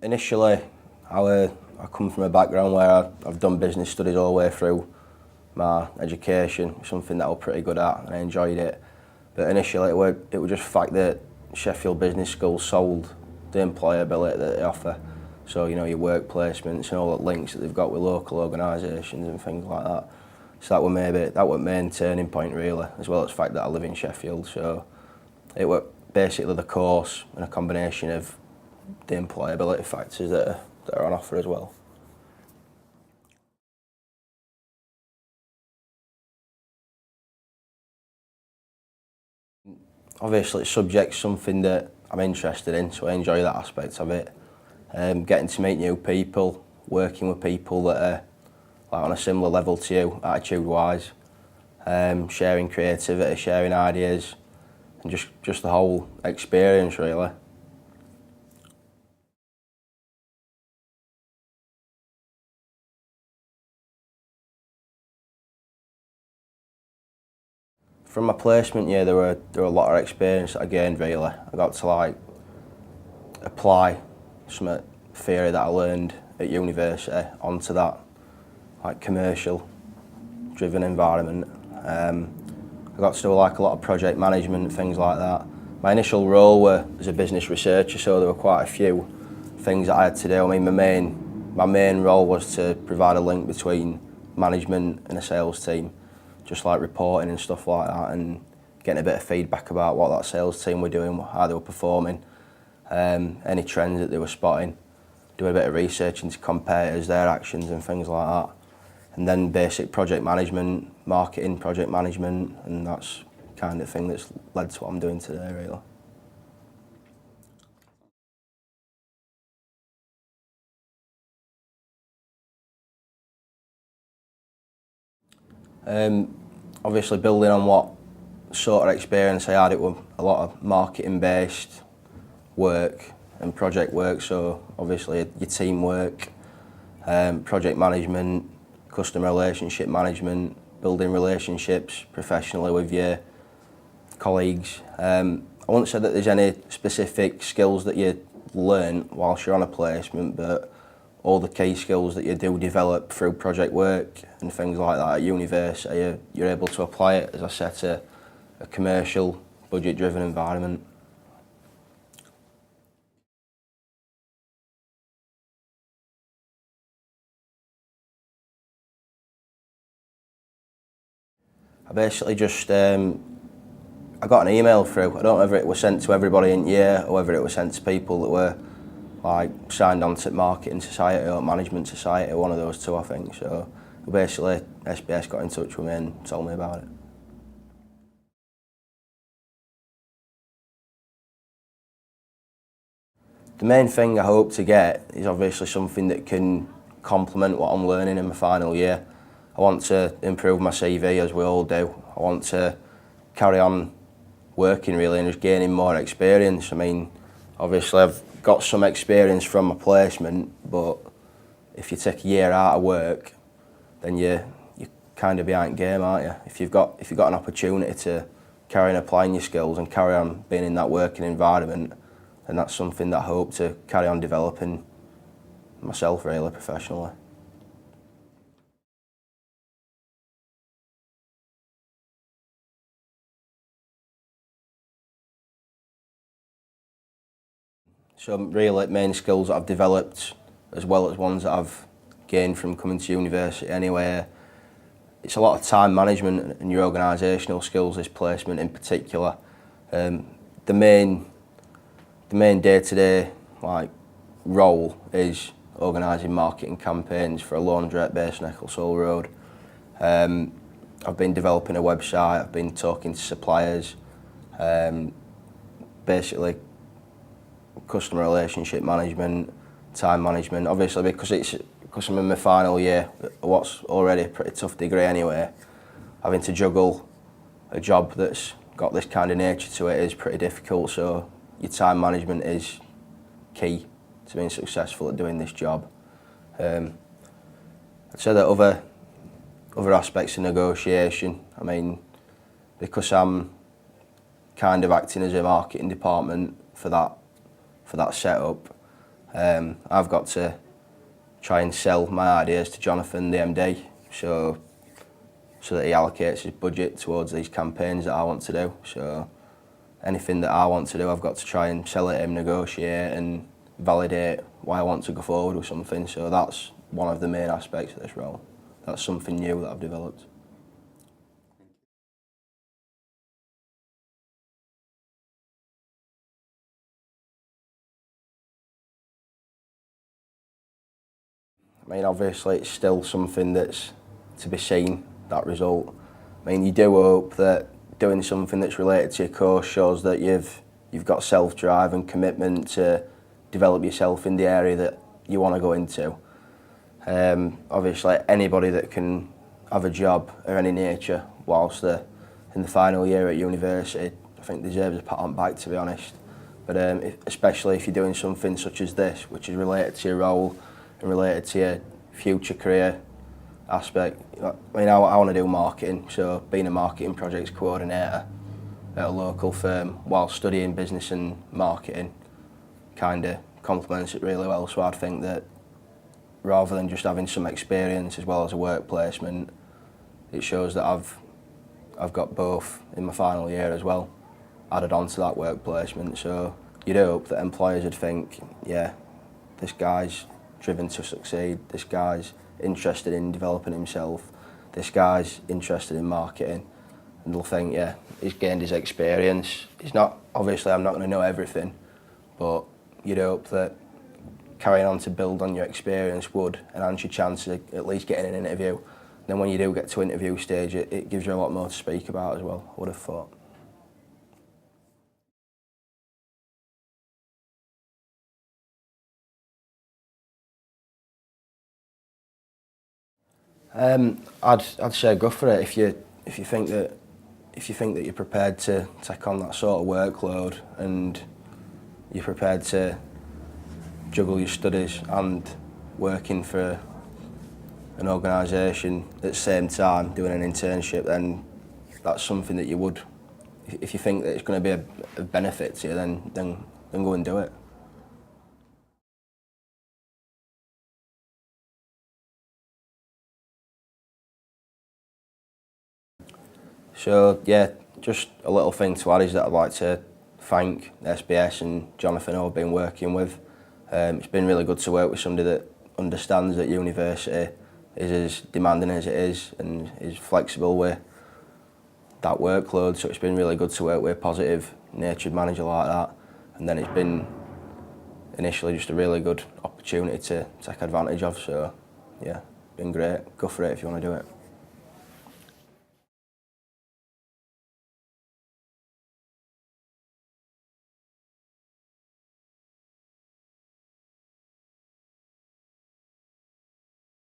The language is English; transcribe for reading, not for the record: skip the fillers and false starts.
Initially, I come from a background where I've done business studies all the way through my education, something that I was pretty good at and I enjoyed it. But initially it was just the fact that Sheffield Business School sold the employability that they offer. So, you know, your work placements and all the links that they've got with local organisations and things like that. So that was main turning point really, as well as the fact that I live in Sheffield. So it was basically the course and a combination of the employability factors that are on offer as well. Obviously, subject's something that I'm interested in, so I enjoy that aspect of it. Getting to meet new people, working with people that are like on a similar level to you, attitude-wise, sharing creativity, sharing ideas, and just the whole experience, really. From my placement year, there were a lot of experience that I gained, really. I got to like apply some theory that I learned at university onto that like commercial driven environment. I got to do like a lot of project management, things like that. My initial role was as a business researcher, so there were quite a few things that I had to do. I mean, my main role was to provide a link between management and a sales team, just like reporting and stuff like that, and getting a bit of feedback about what that sales team were doing, how they were performing, any trends that they were spotting, doing a bit of research into competitors, their actions and things like that. And then basic project management, marketing, project management, and that's kind of thing that's led to what I'm doing today, really. Obviously, building on what sort of experience I had, it was a lot of marketing-based work and project work. So obviously, your teamwork, project management, customer relationship management, building relationships professionally with your colleagues. I wouldn't say that there's any specific skills that you learn whilst you're on a placement, but all the key skills that you do develop through project work and things like that at university, you're able to apply it, as I said, to a commercial, budget-driven environment. I basically just, I got an email through. I don't know whether it was sent to everybody in year or whether it was sent to people that were like signed on to Marketing Society or Management Society, one of those two, I think. So basically, SBS got in touch with me and told me about it. The main thing I hope to get is obviously something that can complement what I'm learning in my final year. I want to improve my CV, as we all do. I want to carry on working really and just gaining more experience. I mean, obviously I've got some experience from my placement, but if you take a year out of work, then you're kind of behind game, aren't you? If you've got an opportunity to carry on applying your skills and carry on being in that working environment, then that's something that I hope to carry on developing myself really professionally. So really main skills that I've developed, as well as ones that I've gained from coming to university anyway, it's a lot of time management and your organisational skills, this placement in particular. The main day-to-day like role is organising marketing campaigns for a laundrette based on Ecclesall Road. I've been developing a website, I've been talking to suppliers, basically customer relationship management, time management. Obviously, because I'm in my final year, what's already a pretty tough degree anyway, having to juggle a job that's got this kind of nature to it is pretty difficult. So your time management is key to being successful at doing this job. I'd say that other aspects of negotiation, I mean, because I'm kind of acting as a marketing department for that setup, I've got to try and sell my ideas to Jonathan, the MD, so that he allocates his budget towards these campaigns that I want to do. So anything that I want to do, I've got to try and sell it to him, negotiate and validate why I want to go forward with something. So that's one of the main aspects of this role. That's something new that I've developed. I mean, obviously it's still something that's to be seen, that result. I mean, you do hope that doing something that's related to your course shows that you've got self-drive and commitment to develop yourself in the area that you want to go into. Obviously, anybody that can have a job of any nature whilst they're in the final year at university, I think deserves a pat on the back, to be honest. But especially if you're doing something such as this, which is related to your role and related to your future career aspect. I mean, I want to do marketing, so being a marketing projects coordinator at a local firm while studying business and marketing kind of complements it really well. So I'd think that rather than just having some experience as well as a work placement, it shows that I've got both in my final year as well, added on to that work placement. So you'd hope that employers would think, yeah, this guy's driven to succeed, this guy's interested in developing himself, this guy's interested in marketing, and they'll think, yeah, he's gained his experience. He's not, obviously I'm not going to know everything, but you'd hope that carrying on to build on your experience would enhance your chance of at least getting an interview. Then when you do get to interview stage, it gives you a lot more to speak about as well, I would have thought. I'd say go for it if you think that you're prepared to take on that sort of workload and you're prepared to juggle your studies and working for an organisation at the same time, doing an internship, then that's something that you would, if you think that it's going to be a benefit to you, then go and do it. So yeah, just a little thing to add is that I'd like to thank SBS and Jonathan who I've been working with. It's been really good to work with somebody that understands that university is as demanding as it is and is flexible with that workload. So it's been really good to work with a positive natured manager like that. And then it's been initially just a really good opportunity to take advantage of. So yeah, been great. Go for it if you want to do it.